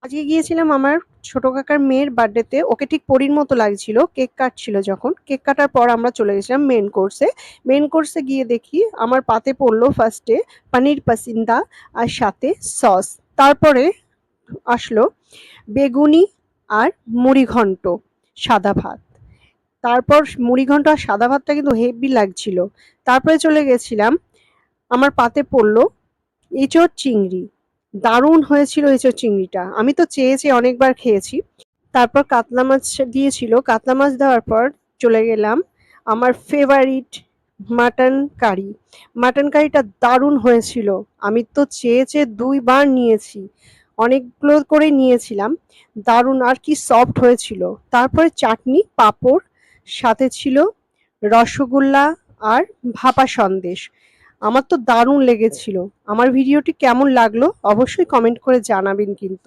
আজকে গিয়েছিলাম আমার ছোট কাকার মেয়ের বার্থডেতে। ওকে ঠিক পরীর মতো লাগছিল। কেক কাটছিল যখন। কেক কাটার পর আমরা চলে গেছিলাম মেইন কোর্সে। মেইন কোর্সে গিয়ে দেখি আমার পাতে পড়ল ফার্স্টে পানির পাসিন্দা আর সাথে সস। তারপরে আসলো বেগুনি আর মুড়িঘন্ট, সাদা ভাত। তারপর মুড়িঘন্ট আর সাদা ভাতটা কিন্তু হেভি লাগছিল। তারপরে চলে গেছিলাম, আমার পাতে পড়ল এঁচোড় চিংড়ি। দারুণ হয়েছিল এঁচোড় চিংড়িটা। আমি তো চেয়ে, চেয়ে অনেকবার খেয়েছি। তারপর কাতলা মাছ দিয়েছিল। কাতলা মাছ দেওয়ার পর চলে গেলাম আমার ফেভারিট মাটন কারি। মাটন কারিটা দারুণ হয়েছিল। আমি তো চেয়ে, চেয়ে ২ বার নিয়েছি। অনেকগুলো করে নিয়েছিলাম। দারুণ আর কি সফট হয়েছিল। তারপরে চাটনি, পাঁপড়, সাথে ছিল রসগোল্লা আর ভাপা সন্দেশ। আমার তো দারুণ লেগেছিল। আমার ভিডিওটি কেমন লাগলো অবশ্যই কমেন্ট করে জানাবেন কিন্তু।